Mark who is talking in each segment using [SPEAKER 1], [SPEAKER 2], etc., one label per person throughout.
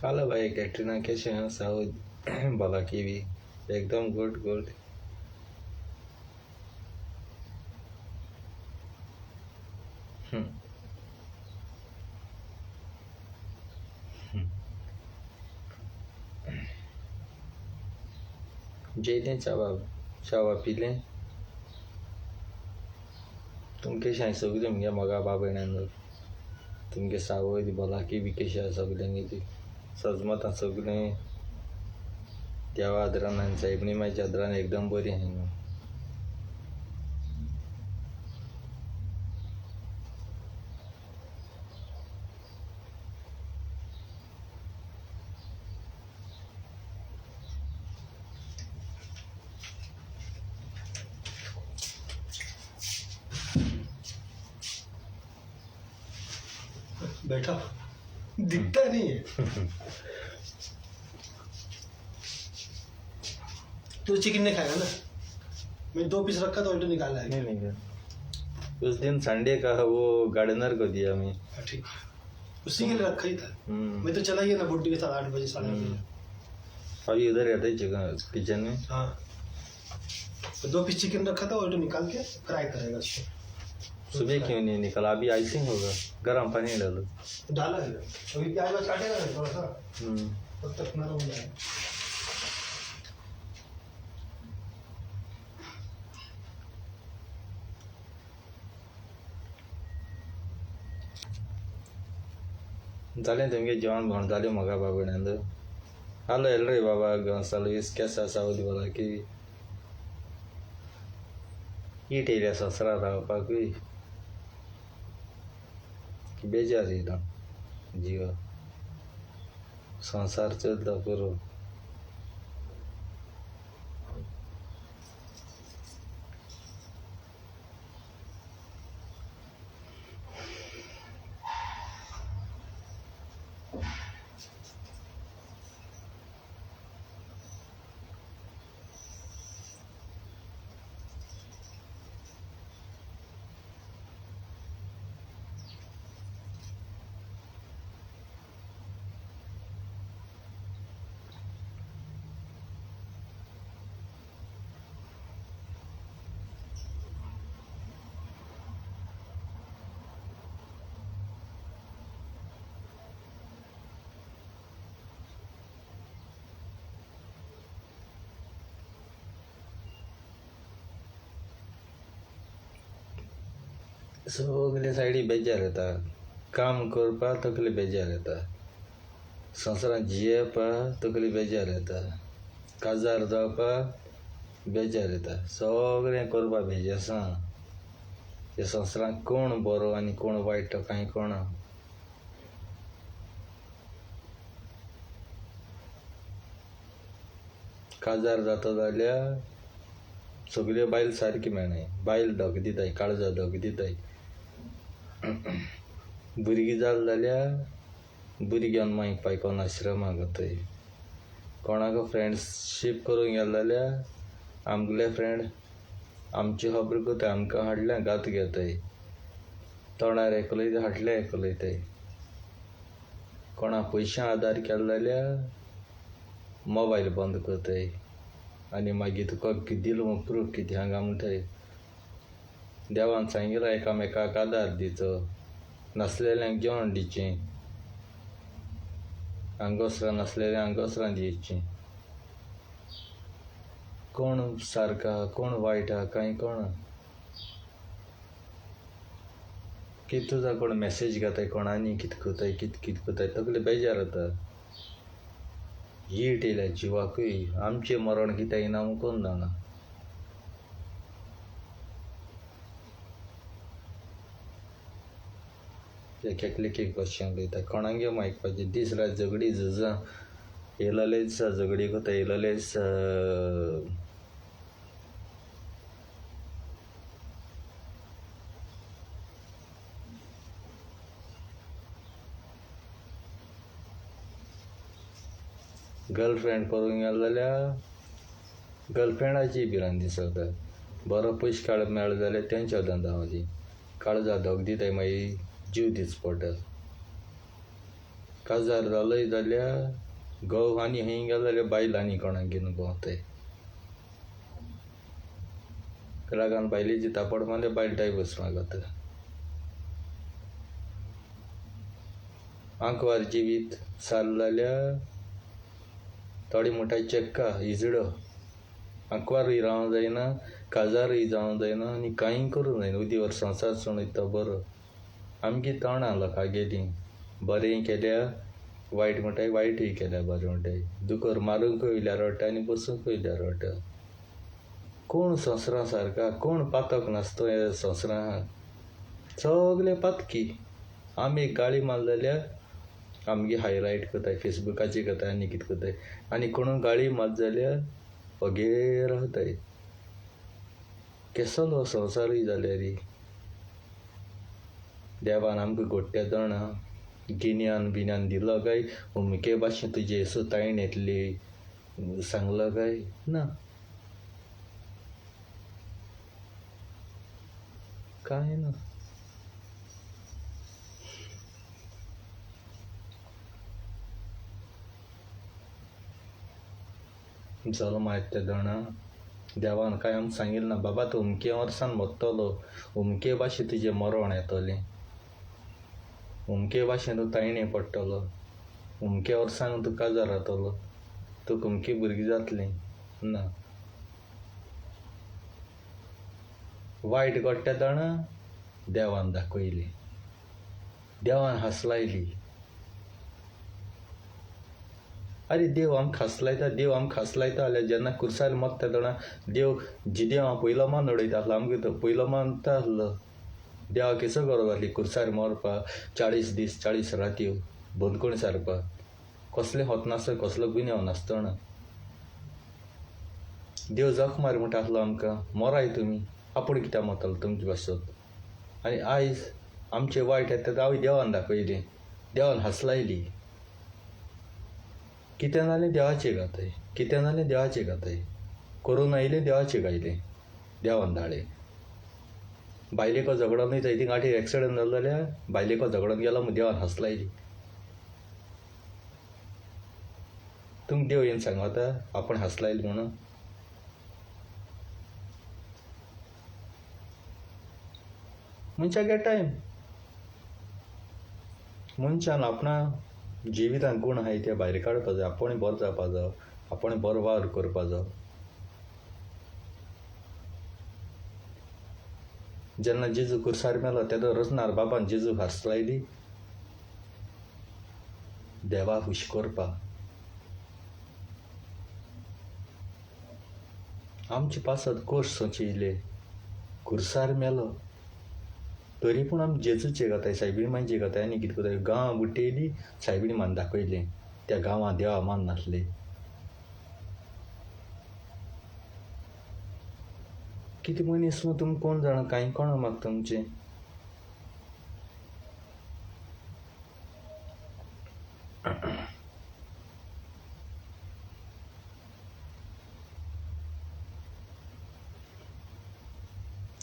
[SPEAKER 1] Hello भाई कैटरीना कैसे हैं साउथ बाला की भी एकदम गुड गुड। जे लें चावा चावा पी लें तुमके शाय सगळे म्हणजे मगा बाबा तुमके सावय बाला की बी कशा सगळ्यांनी ती सजमत सगळे देवा आदरान आनी साहेबणी माझ्या आदरान एकदम बरी आहे न्हू.
[SPEAKER 2] बैठा दिखता नहीं है. तो चिकन नहीं खाएगा ना. मैं 2 पीस रखा था उल्टा निकाला है.
[SPEAKER 1] नहीं नहीं उस दिन संडे का वो गार्डनर को दिया मैं.
[SPEAKER 2] ठीक उसी के लिए रखा ही था. मैं तो चला गया ना बुड्ढी के साथ 8 बजे 8:30 बजे.
[SPEAKER 1] अभी इधर रहता है चिकन किचन में.
[SPEAKER 2] हाँ तो 2 पीस चिकन रखा था उल्टा निकाल के फ्राई करेगा उसको.
[SPEAKER 1] सुबह क्यों नहीं निकला? अभी आइसिंग होगा गर्म पानी डालो.
[SPEAKER 2] डाला है अभी प्याज वाज काटेगा ना थोड़ा सा तब तक नरम हो जाएगा.
[SPEAKER 1] जालें तुमगे जेवण भावण जालें म्हाका बाबड्यांद. हालो एल रे बाबा सर्वीस केसा सावली बाला की ईट येयल्या ससरा रावपाकूय बेजार येयला जिवा संसार चलता पुरो. सगळे सायडी बेजार येता. काम करपा तकली बेजार येता. संवसारांत जियेवपा तकली बेजार येता. काजार जावपा बेजार येता. सगळें करपा बेजारसां. ह्या संवसारांत कोण बरो आनी कोण वायट तो कांय कळना. काजार जाता जाल्यार सगळ्यो बायल सारकी मेळनाय. बायल ढग दिताय काळजा ढग दिताय. भुरगीं जाल जाल्यार भुरग्यान मागीर पायकोन आश्रमाक वताय. कोणाक फ्रेंडशीप करूंक गेले जाल्यार आमगेले फ्रेंड आमची खबर करता आमकां हाडल्या गात घेताय. तोंडार एकलयता हाटल्या एकलयताय. कोणा पयशां आदार केलो जाल्यार मोबायल बंद करताय आनी मागीर तुका कितें दिलो म्हूण प्रूफ कितें हांगा म्हणटाय. देवान सांगिलां एकामेकाक आदार दिचो. नासलेल्यांक जेवण दिचें. आंगोसरां नासलेल्यांक आंगोसरां दिवचीं. कोण सारका कोण वायट आहा कांय कळना. कितें तुका कोण मॅसेज घेताय कोणानी कितें कोताय तकली बेजार जाता. हीट येयल्या जिवाकूय. आमचें मरण कितें येयना म्हूण कोण जाणा. केकलेक भाशेन उलयता. कोणागे आयकपाचें दीस रात झगडी झुजां येयलेले दिसा झगडी कोता. येयलेले दिसा गर्लफ्रेंड करूंक गेलो जाल्यार गर्लफ्रेंडाची भिरांत दिसता. बरो पयशे काळ मेळ्ळो जाल्यार तेंच्या धंदावादी. काळजा ढग दिताय मागीर जीव दिवचो पडटा. काजार जालय जाल्यार घोव आनी हंय गेले जाल्यार बायल आनी कोणाक घेवन भोंवताय. रागान बायलेची तापड मारल्यार बायल डायवर्स मागता. आंकवार जिवीत सारलें जाल्यार थोडी म्हणटा चेक्का इजडो. आंकवारूय रावंक जायना, काजारूय जावंक जायना आनी कांय करूंक जायना. उदीवर संवसार चणयता बरो. आमगे तोंडां लोकां गेलीं. बरें केल्या वायट म्हणटाय, वायटूय केल्या बरें म्हणटाय. दुकर मारूंकूय वयल्यार रडटा आनी बसूंक वयल्यार रडटा. कोण संवसारा सारका, कोण पातक नासतो ह्या संवसारांत. सगळे पातकी. आमी एक गाळी मारली जाल्यार आमगे हायलायट करताय, फेसबुकाचेर करताय आनी कितें करताय. आनी कोणूय गाळी मारली जाल्यार ओगे रावताय. केसलो संवसारूय जाल्यार रे. देवान आमकां घोडट्या दोणां गिन्यान बिन्यान दिलो काय, उमके भाशेन तुजे येसू तायण येतली सांगलो काय ना. कांय ना. जल्म आयता दोणा देवान काय आमकां सांगिल्लें ना, बाबा तूं उमके वर्सान मरतलो, उमके भाशेन तुजें मरण येतलें, उमके भाशेन तूं तायणें पडटलो, उमके वर्सान तूं काजार जातलो, तुका उमकी भुरगीं जातलीं ना. वायट घडट्या दोणा देवान दाखयली, देवान हांसलायली. अरे देव आमकां हांसलायता, देव आमकां हांसलायता जाल्यार जेन्ना कुर्सार मरता दोणा देव जिदेव हांव पयलो मान उडयता आसलो, आमकां तो पयलो मानता आसलो. देवा केसो गरज आसली कुर्सार मरपा, 40 दीस 40 रात्यो बंदकूण सारपा. कसलें होत नासता, कसलो गुन्यांव नासतना देव जख मार म्हणटा आसलो आमकां, मराय तुमी, आपूण कित्याक मरतलो तुमचे भाशेन. आनी आयज आमचें वायट येता हांव देवान दाखयलें, देवान हांसलायली. कितें जालें देवाचें गाताय, कितें जालें देवाचें गाताय. कोरोना येयलें देवाचें गायलें, देवान धाडलें. बायलेको झगडोन वयता थिंग गाडयेर एक्सिडंट जालो जाल्यार बायलेको झगडोन गेलो म्हूण देवान हांसलायली. तुमकां देव येवन सांगता आपूण हांसलायली म्हणून. मनशाक हे टायम, मनशान आपणा जिवितांत गूण आहाय ते भायर काडपा जाय. आपूण बरो जावपा जाय, आपूण बरो वावर करपा जाय. जेन्ना जेजू कुर्सार मेलो तेदो रचणार बाबान जेजूक हांसलायली देवा खुश करपा. आमचे पासत कोर्स सोंचिल्ले कुर्सार मेलो तरी पूण आमी जेजूचे गाताय, सायबीण मांयचे गाताय आनी कितें करताय. गांव बुटयली सायबीण मान दाखयलें, त्या गांवां देवा मान नासलें. कितें मनीस मग तुमी कोण जाणा, कांय कोणा म्हाका तुमचें.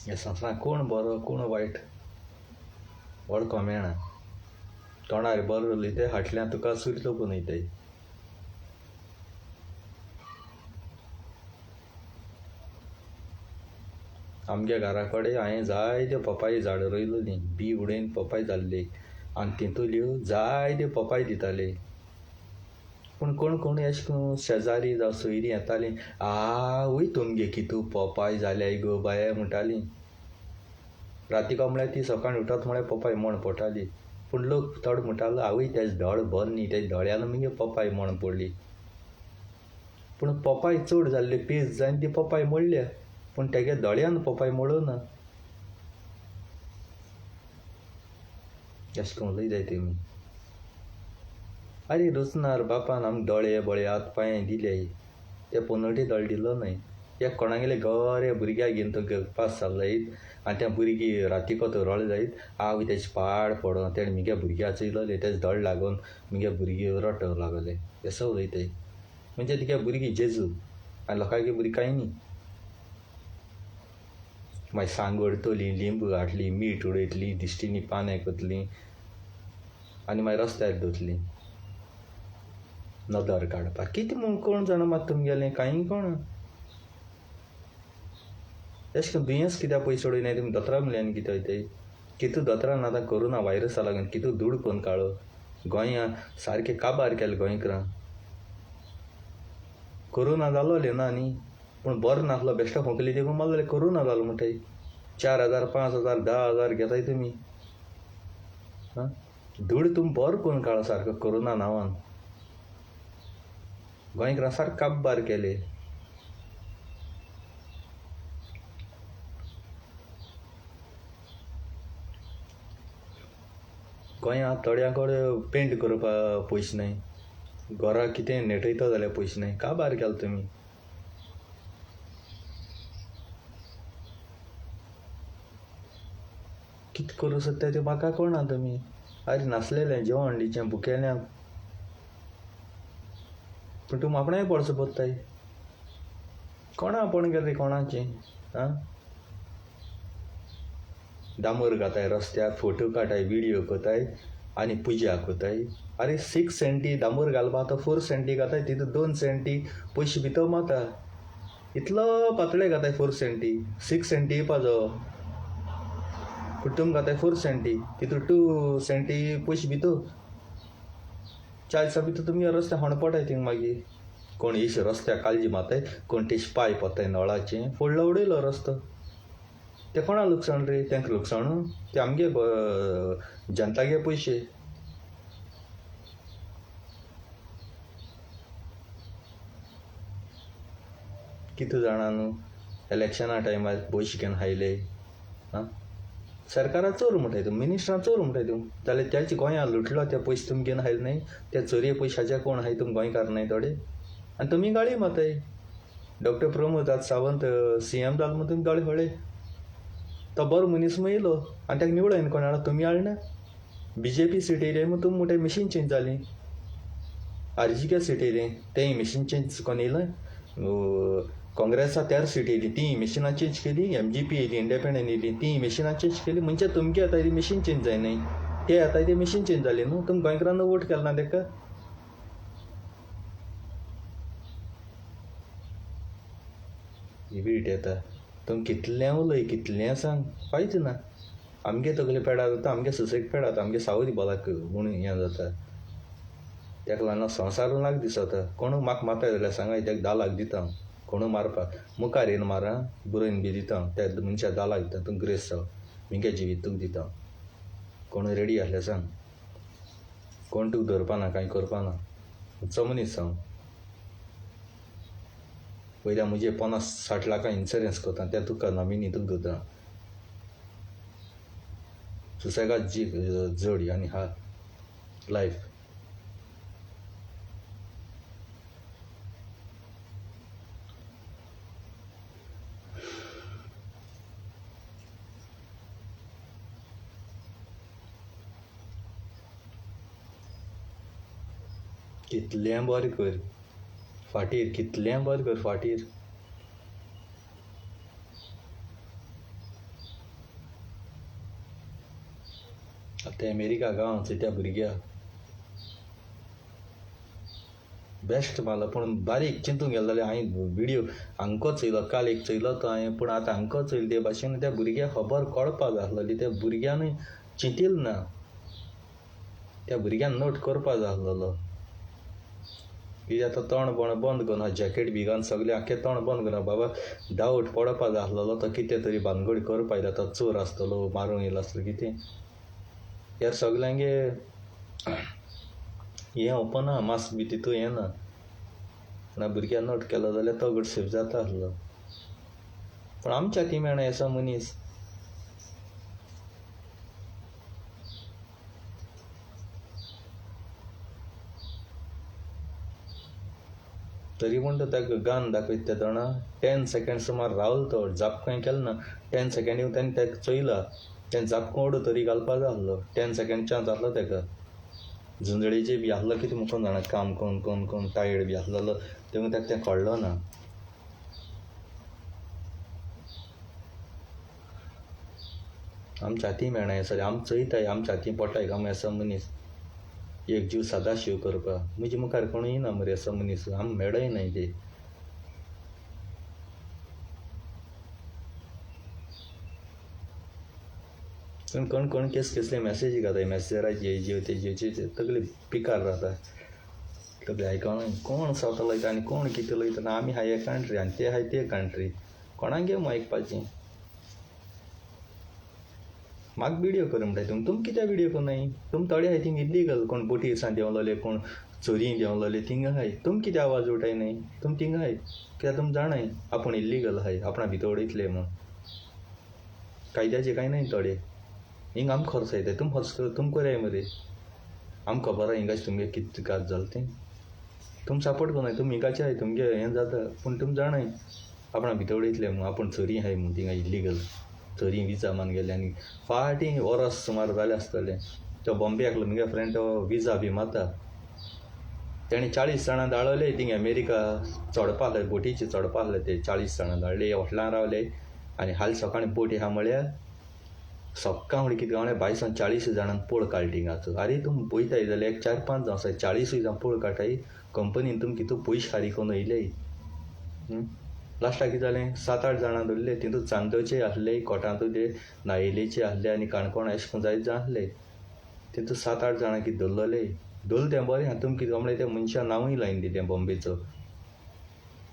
[SPEAKER 1] ह्या संवसारांत कोण बरो कोण वायट वळखो मेळना. तोंडार बरो उलयताय, फाटल्यान तुका सूर तोपून वयताय. आमगे घरा कडेन हांवें जायत्यो पपाय झाडां रोयलोलीं, बी उडयन पपाय जाल्ली आनी तितूंतल्यो जायत्यो पपाय दिताले. पूण कोण कोण अशें करून शेजारी जावं सोयरीं येतालीं, आवय तुमगे कितू पपाय जाल्याय गो बाये म्हणटालीं. रातीको म्हळ्यार ती सकाळीं उठत म्हळ्यार पपाय म्हण पडटाली. पूण लोक थोडे म्हणटालो आवय तेजे दोळे बरे न्ही, तेजे दोळ्यान मगे पपाय म्हण पडली. पूण पपाय चड जाल्ले पेज जायन ती पपाय मोडल्या, पूण तेगे दोळ्यान पपाय मोडूना. अशें करून उलयताय तुमी. अरे रुचनार बापान आमकां दोळे बळे हात पांय दिले, ते पोनोटी दोळे दिलो न्हय. एक कोणागेले गरे भुरग्याक घेवन तो पास जालो जायत आनी त्या भुरगीं रातीको तो रळ जायत, आवय तेजे पाड पडोन तेणे म्हगे भुरग्यां चयलोले, तेजे दोळे लागून म्हगे भुरगीं रडटोंक लागले. असो उलयताय. म्हणजे तुगे भुरगीं जेजू आनी लोकांगे भुरगीं कांय न्ही. मागीर सांग ओडटलीं, लिंबू हाडटलीं, मीठ उडयतलीं, दिश्टीनी पानां करतलीं आनी मागीर रस्त्यार दवरतलीं. नदर काडपाक कितें म्हूण कोण जाणा मात तुमगेलें कांय कोण अशें करून दुयेंस कित्याक पयस सोडयनाय तुमी दोतोरा म्हणल्यार कितें वयताय कितू दोतोरान आतां कोरोना वायरसा लागून कितू धूड कोन्न काळो गोंया सारकें काबार केलें गोंयकारां कोरोना जालोले ना न्ही पूण बरो नासलो बेश्टो खोंकली देखून मारलें कोरोना जालो म्हणटाय 4,000 5,000 10,000 घेताय तुमी धूड तुमी बरो कोन्न काळो सारको कोरोना नांवान गोंयकारां सारको काबार केले गोंयांत थोड्यां कडेन पेंट करपाक पयशे नाय घरा कितें नेटयता जाल्यार पयशे नाय काबार केलो तुमी कितें करूं सोदताय तें म्हाका कळना तुमी अरे नासलेलें जेवण दिचें भुकेल्यांक पूण तुमी आपणाय पडचो पडटाय कोणा आपण गेले कोणाचें डांबर घाताय रस्त्यार फोटो काडटाय व्हिडियो कोताय आनी पुजा कोताय अरे 6 सेंटी डांबर घालपा आतां 4 सेंटी घाताय तितून 2 सेंटी पयशे भितर माता इतलो पातळे घाताय 4 सेंटी 6 सेंटी येवपाचो पूण तुमी घाताय 4 सेंटी तितून 2 सेंटी पयशे भितर 40 भितर तुमी रस्त्यार होणपटाय थिंग मागीर कोण इश्ट रस्त्याक काळजी माताय कोण तेश पायप वताय नळाचें फोडलो उडयलो रस्तो ते कोणा लुकसाण रे तांकां लुकसाण ते आमगे जनतागे पयशे कितें जाणा न्हू इलेक्शना टायमार पयशे घेवन हायले सरकारा चोर म्हणटाय तूं मिनिस्टरां चोर म्हणटाय तूं जाल्यार त्याचे गोंयांत लुटलो ते पयशे तुमी घेवन हायले न्हय त्या चोरये पयशाचे कोण हाय तुमी गोंयकार न्हय थोडे आनी तुमी गाळी माताय डॉक्टर प्रमोद सावंत CM जालो म्हूण तुमी गाळी हळय तो बरो मनीस येयलो आनी ताका निवडून कोण हाडला तुमी हाडना BJP सीट येयले म्हूण तुमी म्हणटाय मशीन चेंज जाली RGK सीट येयली तेंय मशीन चेंज कोन्न येयलें काँग्रेसा 13 सीट येयली ती मशिनां चेंज केली MGP येयली इंडिपेंडंट येयली ती मशिनां चेंज केली म्हणजे तुमगे येता ती मशीन चेंज जायनाय ते येता ती मशीन चेंज जाली न्हू तुमी गोंयकारांना वोट केलो ना ताका वीट येता तुमी कितलें उलय कितलें सांग फायदो ना आमगे तकले पेडा जाता आमगे सुसेग पेडा जाता आमगे सावय बोलाक म्हूण हें जाता ताका लागून संवसार लाग दिसता कोण म्हाका मारता जाल्यार सांगाय ताका 10 लाख दिता कोण मारपाक मुखार येवन मारा बरोवन बी दिता त्या मनशाक 10 लाख दिता तूं ग्रेस जाव मिगे जिवीत तुका दिता कोण रेडी आसल्यार सांग कोण तुका धरपाना कांय करपाना चमनीस सांग पयल्या म्हजे 50-60 लाखां इन्शुरन्स करता ते तुका नॉमिनी तुका दिता सुसेगाद जी जोडी आनी हा लायफ कितलें बरें कर फाटीर कितलें बरें कर फाटीर आतां अमेरिका गांवचे त्या भुरग्याक बेस्ट मारलो पूण बारीक चिंतूंक गेलो जाल्यार हांवें व्हिडियो हांगको चयलो काल एक चयलो तो हांवें पूण आतां हांगको चयलो ते भाशेन त्या भुरग्याक खबर कळपाक जाय आसलोली त्या भुरग्यान चिंतिल्लो ना त्या भुरग्यान नोट करपाक जाय आसलोलो कित्याक आतां तोंड बंद करून जॅकेट बी घालून सगलें आख्खें तोंड बंद करून बाबा डावट पडपाक जाय आसलोलो तो कितें तरी भानगड करपा येयला तो चोर आसतलो मारूंक येयलो आसतलो कितें ह्या सगल्यांगे हें ओपना मास्क बी तितू हें ना ना भुरग्यान नोट केलो जाल्यार तो गट सेफ जाता आसलो पूण आमच्या ती मेळना असो मनीस तरी पूण तो ताका गान दाखयता त्या जाणा 10 सेकंड सुमार रावलो तो जापकां केलो ना 10 सेकंड येवन ताणें ताका चयला तें जापकां ओडू तरी घालपा जाय आसलो 10 सेकंड चान्स आसलो ताका झुंजळेचें बी आसलो कितें मुखून जाणा काम कोण टायर्ड बी आसलेलो तेवूय ताका तें कळ्ळो ना आमच्या हाती मेळना हें सगळें आम चयताय आमच्या हाती पडटाय काम असो मनीस एक जीव सदा शिव करपा म्हणजे मुखार कोणूय येना मरे असो मनीस आम मेळय नाही ते पण कोण कोण कसले मॅसेज घाताय मॅसेजराचे जीव ते जीवचे तगले पिकार राहता तगले आयकून कोण सावता लायता आनी कोण कितें लयता आमी हाय हे कंट्री आनी ते हाय ते कंट्री कोणाक घेवन आयकपाचें म्हाका विडियो कर म्हणटाय तुम कित्याक विडियो करनाय तुम थोडे हाय थिंग इल्लीगल कोण बोटी दिसान देंवलोले कोण चोरी देंवलोले थिंग हाय तुम कितें आवाज उठायनाय तुम थिंग हाय कित्याक तुम जाणाय आपूण इल्लीगल हाय आपणा भितर उडयतले म्हूण कायद्याचे कांय नाय थोडे हिंग आम खर्च येताय तुम खर्च कर तुम कराय मरे आम खबर आहा हिंगाच तुमगे कितें काज जालें तें तुम सपोर्ट करनाय तुम हिंगाचे हाय तुमगे हें जाता पूण तुम जाणाय आपणा भितर उडयतले म्हूण आपूण चोरी हाय म्हूण थिंगा इल्लीगल चोरी विजा मान गेले आनी फाटीं वरस सुमार जालें आसतलें तो बॉम्बे आसलो म्हगे फ्रेंड तो विजा बी माता तेणें 40 जाणां धाडले थिंग अमेरिका चडपा आहले बोटीचे चडपा आहले ते 40 जाणां धाडले हॉटलान रावले आनी हाल सकाळीं बोटी आहा म्हळ्यार सक्का म्हण कितें गावलें भायसान 40 जाणांक पळ काड थिंगाचो आरे तुम पळयताय जाल्यार एक 4-5 जावं 40 जावं पळ काडटाय कंपनीन तुम कितू पयशे हारी कोन्न येयले लास्टाक कितें जालें 7-8 जाणां धरले तितूंत चांदोचे आसले कोटांतू ते नायिलेचे आसले आनी काणकोण अशें करून जायत जाण आसले तितूंत 7-8 जाणां कितें धरलेले धरलें तें बरें आहा तुम कितें म्हणलें त्या मनशा नांवूय लायन दिलें बॉम्बेचो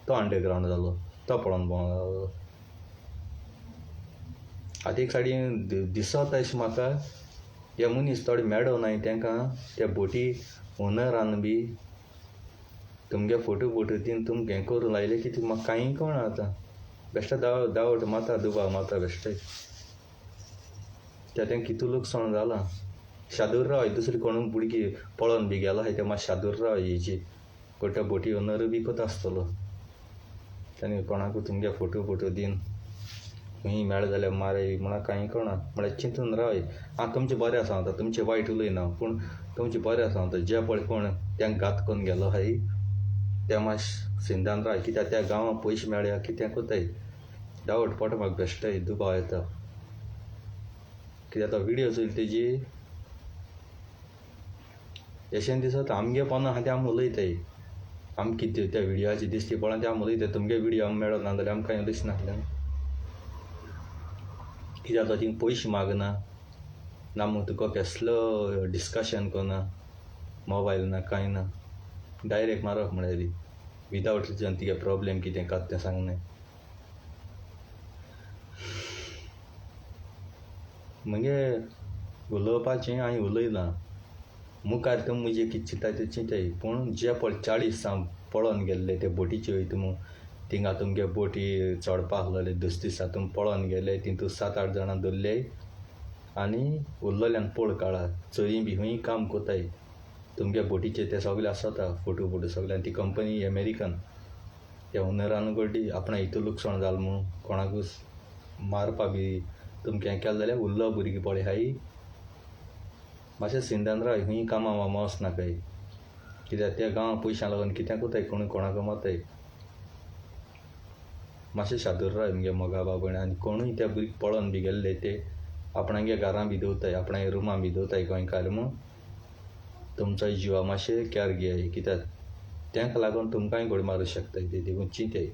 [SPEAKER 1] तो अंडरग्रावंड जालो तो पळोवन लागलो आतां एक सायडीन दिसता अशें म्हाका हे मनीस थोडे मेळोनाय तांकां त्या बोटी ओनरान बी तुमगे फोटो तीन तुम हें करून लायले कितें म्हाका कांय कळना आतां बेश्टे दावट माता दुबाव माता बेश्टे त्या तें कितू लुकसाण जालां शादूर राव दुसरी कोण भुरगी पळोवन बी गेलो हाय ते मातशे शादूर राव हेजी त्या बोटी ओनर बी कोता आसतलो ताणें कोणाकूय तुमगे फोटो दीन खंयी मेळ जाल्यार मारे म्हळ्यार कांय कळना म्हळ्यार चिंतून रावय हांव तुमचें बरें आसा सांगता तुमचें वायट उलयना पूण तुमचें बरें आसा सांगता जे पळय कोण त्यांक घात करून गेलो हाय ते मातशें सिंधान राव कित्याक त्या गांवांक पयशे मेळ्या कितें कोताय डावट पडटा म्हाका बेश्टे दुबाव येता कित्याक तो विडियो चोयली तेजी एशें दिसता आमगे पोंदा आहा तें आमी उलयताय आमी कितें त्या विडियोची दिसती पळोवन तें आमी उलयताय तुमगे विडियो आमकां मेळो ना जाल्यार आमकां कांय दिसनासलें कित्याक तो थिंग पयशे मागना ना मग तुका कसलो डिस्कशन करना मोबायल ना कांय ना डायरेक्ट मारप म्हळ्यार विदावट तिगे प्रॉब्लेम कितें कात तें सांगनाय मगे उलोवपाचें हांवें उलयलां मुखार तुमी म्हजें कितें चिंताय तें चिंताय पूण जे पळय 40 जावं पळोवन गेल्ले ते बोटीचे वयता म्हूण थिंगा तुमगे बोटी चडपा आसलेले दिसा तुमी पळोवन गेले तितूंत 7-8 जाणां धरले आनी उरलेल्यान पळ काडा चोरी बी खंयी काम कोताय तुमगे बोटीचे ते सगळे आसता फोटो सगळे आनी ती कंपनी अमेरिकन त्या ओनरान गड्डी आपणा हितू लुकसाण जालें म्हूण कोणाकूय मारपा बी तुमकां हें केलें जाल्यार उरलो भुरगीं पळय हाय मातशें सिंधान राव खंयी कामां वामा वचनाकाय कित्याक त्या गांवां पयशां लागून कितें कोताय कोणाक माताय मातशें शादूर राव म्हगे मोगा बाबण आनी कोणूय त्या भुरगे पळोवन बी गेल्ले ते आपणागे घरां बी दवरताय आपणागे रुमां बी दवरताय गोंयकार म्हूण तुमचो जिवा मातशें कॅर घेयाय कित्याक तांकां लागून तुमकांय घोड मारूं शकताय ते देखून चिंताय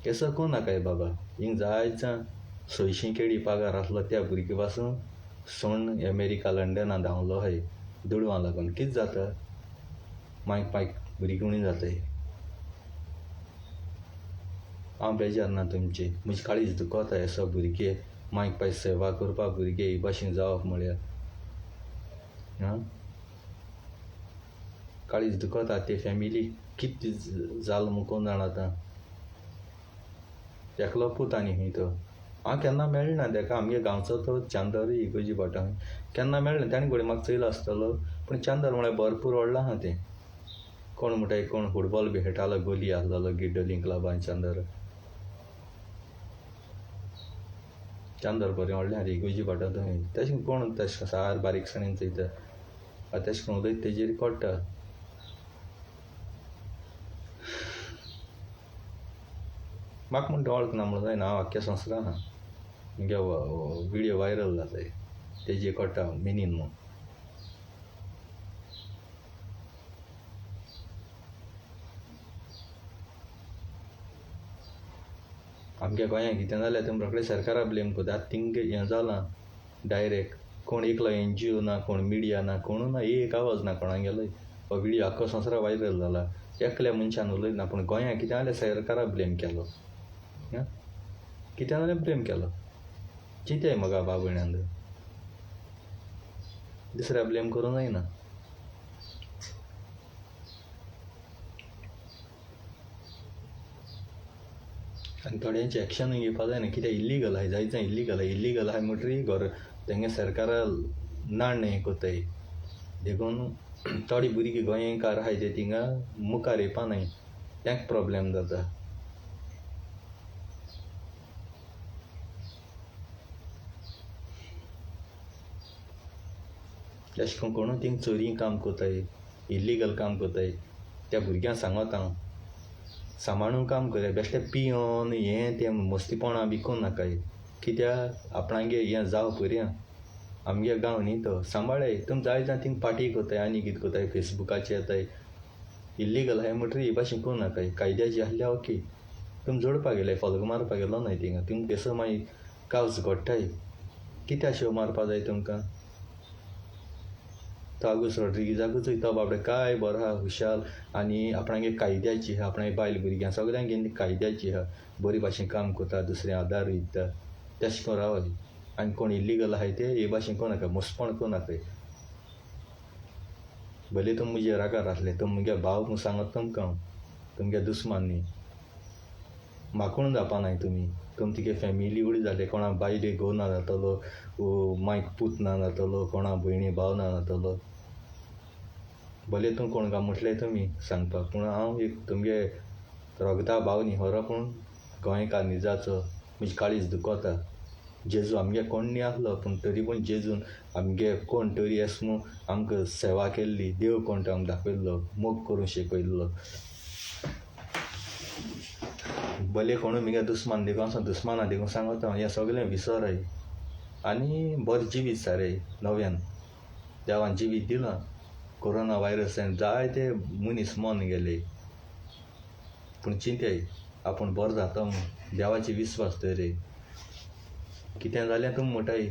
[SPEAKER 1] केसो कोण नाकाय बाबा हिंग जायत 600 केडी पागार आसलो त्या भुरगे पासून सोण अमेरिका लंडनां धांवलो हाय दुडवां लागून कितें जाता मागीर भुरगीं उणी जाताय हांव बेजार ना तुमची म्हजी काळीज दुखोता असो भुरगे मागीर सेवा करपा भुरगे हे भाशेन जावप म्हळ्यार आं काळीज दुखोता ते फॅमिली कितें जालें म्हूण कोण जाणा आतां एकलो पूत आनी खंय तो हांव केन्ना मेळना ताका आमगे गांवचो तो चांदर इगोजी भाटां केन्ना मेळना ताणें घोडये म्हाका चयलो आसतलो पूण चांदर म्हळ्यार भरपूर व्हडलो आहा तें कोण म्हणटाय कोण फुटबॉल बी खेळटालो गोली आसलेलो गिड्डोलीं क्लबान चांदर बरें व्हडलें आहा इगोजी भाटां थंय तशें कोण तशें सार बारीकसाणेन चयता तशें करून उलयता तेजेर कोडटा म्हाका म्हण वळखना म्हणून जायना हांव आख्या संवसारान आहा म्हगे विडियो वायरल जाताय तेजेर कोडटा मिनीन म्हूण आमच्या गोंयांत कितें जालें तें रोखडें सरकारा ब्लेम करता आतां तिंगा हें जालां डायरेक्ट कोण एकलो NGO ना कोण मिडिया ना कोणू ना एक आवाज ना कोणागेलोय हो व्हिडियो आख्खो संवसारा वायरल जाला एकल्या मनशान उलयना पूण गोंयांत कितें जालें सरकारा ब्लेम केलो कितें जालें ब्लेम केलो चिंताय म्हाका बाब भयण्यांद दुसऱ्या ब्लेम करूं जायना आनी थोड्यांचें एक्शनूय घेवपा जायना कित्याक इल्लीगल आहाय जायत जाय इल्लीगल आहाय म्हणटरी तेंगे सरकारा नाण हें कोताय देखून थोडी भुरगीं गोंयकार आहाय ते थिंगा मुखार येवपा न्हय तेंक प्रॉब्लेम जाता अशें करून कोणूय थिंग चोरी काम कोताय इल्लीगल काम कोताय त्या भुरग्यांक सांगोत हांव सांबाळून काम करया बेश्टें पियोन हें तें मस्तीपणां बी कोन्न नाकाय कित्याक आपणागे हें जावं पर्या आमगे गांव न्ही तो सांबाळाय तुमी जाय जाल्यार थिंग पार्टी कोताय आनी कितें कोताय फेसबुकाचेर येताय इल्लीगल आहाय म्हणटरी हे भाशेन करूं नाकाय कायद्याची आसल्यार ओके तुमी जोडपा गेले फॉल्ग मारपा गेलो न्हय थिंगा तुमी केसो मागीर कावज घडटाय कित्याक शेव मारपा जाय तुमकां तो आगूस रॉड्रिगीजाकूचय तो बाबडे काय बरो आहा हुशाल आनी आपणागे कायद्याची आहा आपणागे बायल भुरग्यां सगळ्यांक घेवन कायद्याची आहा बरी भाशेन काम कोता दुसऱ्या आदार दिता तेशें करून रावाय आनी कोण इल्लीगल आहाय ते हे भाशेन करूं नाका मस्पण करूं नाकाय भले तुमी म्हजे रागार आसले तुमी मुगे भाव म्हूण सांगत तुमकां तुमगे दुस्मान न्ही म्हाकूण जावपा नाय तुमी तुमचे फॅमिली उडी जाले कोणा बायले घोव ना जातलो मायक पूत ना जातलो कोणा भयणी भाव ना जातलो भले तूं कोण गा म्हटलें तुमी सांगपाक पूण हांव एक तुमगे रोगता भाव न्ही खरो पूण गोंयकार निजाचो म्हजी काळीज दुखोता जेजू आमगे कोण न्ही आसलो पूण तरी पूण जेजून आमगे कोण तरी एस म्हूण आमकां सेवा केल्ली देव कोण तो आमकां दाखयल्लो मोग करूं शिकयल्लो भले कोणूय म्हगे दुस्मान देखून दुस्माना देखून सांगता हें सगळें विसराय आनी बरें जिवीत सारय नव्यान देवान जिवीत दिलां कोरोना वायरसान जायते मनीस मोन गेले पूण चिंताय आपूण बरो जाता म्हूण देवाचे विस्वास दवराय कितें जालें तुमी म्हणटाय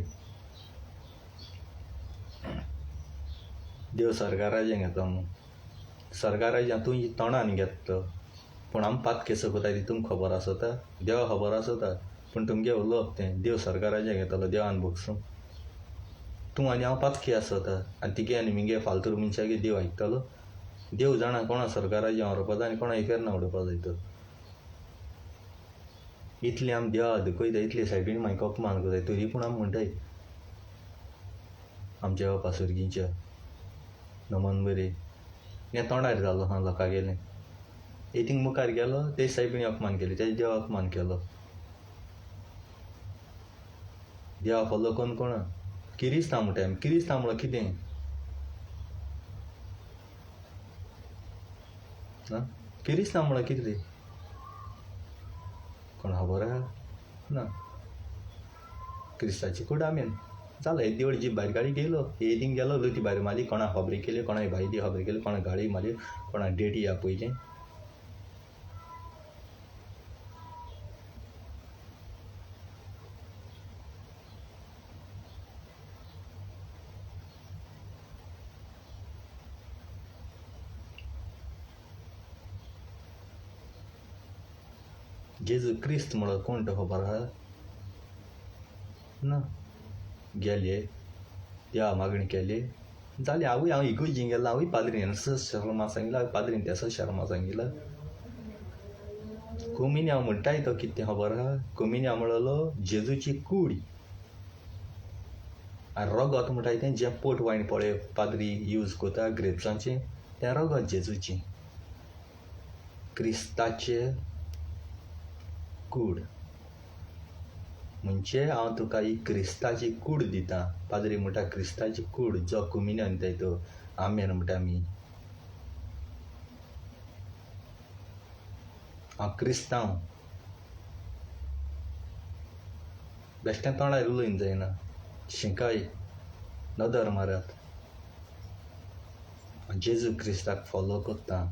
[SPEAKER 1] देव सरकाराचें घेता म्हूण सरकाराचें तूं तोंडान घेता पूण आमी पात केसो कोताय ती तुमकां खबर आसता देवा खबर आसता पूण तुमगे उलोवप तें देव सरकाराचें घेतलो देवान भोगसूं तूं आनी हांव पातकी आसता आनी तिगे आनी मुगे फालतू मनशागे देव आयकतालो देव जाणा कोणा सरकाराचें व्हरपा जाय आनी कोणा इफेरना उडोवपा जाय तर इतलें आमी देवा दुखयता इतले सायडीन मागीर अपमान करताय तरी पूण आमी म्हणटाय आमच्या बापा सुर्गीच्या नमन बरें हें तोंडार जालो हा लोकां गेलें हे थिंग मुखार गेलो ते सायबीणी अपमान केले तेजे देवा अपमान केलो देवा फोलो कोण कोणा किरिस्तांव म्हणटाय आमी किरिस्तांव म्हणल्यार कितें किरिस्तांव म्हणल्यार कितें रे कोण खबर आहा ना क्रिस्ताची कूड आमेन जालें हे देवळ जी भायर गाडी गेलो हे थिंग गेलो ती भायर मारली कोणा खबरी केली कोणा भायली खबरी केली कोणा गाडी मारली कोणा डेटी आपयलें जेजू क्रिस्त म्हणल्यार कोण तो खबर आहा ना गेले देवा मागणी केली जालें हांव इगोर्जीन गेलो हांवूय पाद्रीन शर्मा सांगिल्लो पाद्रीन तेसो शर्मा सांगिल्लो कोमिनी हांव म्हणटाय तो कितें खबर आहा कोमिनी हांव म्हणलो जेजूची कूड आनी रगत म्हणटाय तें जें पोट वायन पळय पाद्री यूज कोता ग्रेप्सांचें तें रगत जेजूचें क्रिस्ताचें कूड म्हणजे हांव तुका ही क्रिस्ताची कूड दितां पाद्री म्हणटा क्रिस्ताची कूड जो कोमिन्यन म्हणटाय तो आमेन म्हणटा आमी हांव क्रिस्तांव बेश्टें तोंडार उलोवन जायना शिंकाय नदर मारात जेजू क्रिस्ताक फॉलो कोत्ता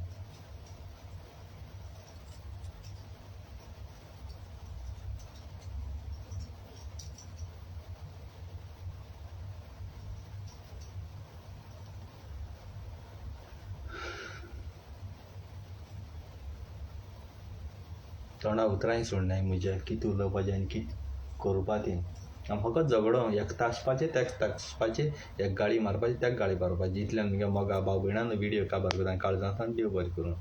[SPEAKER 1] तोंडा उतराय सोडनाय म्हज्या कितें उलोवपाचें आनी कितें करपा तें फकत झगडो एक तासपाचें तेक तासपाचें एक गाळी मारपाची त्याक गाळी मारपाची इतल्यान मुगे मोगा भाव भयणान व्हिडियो काबार करता काळजांत देव बरें करूं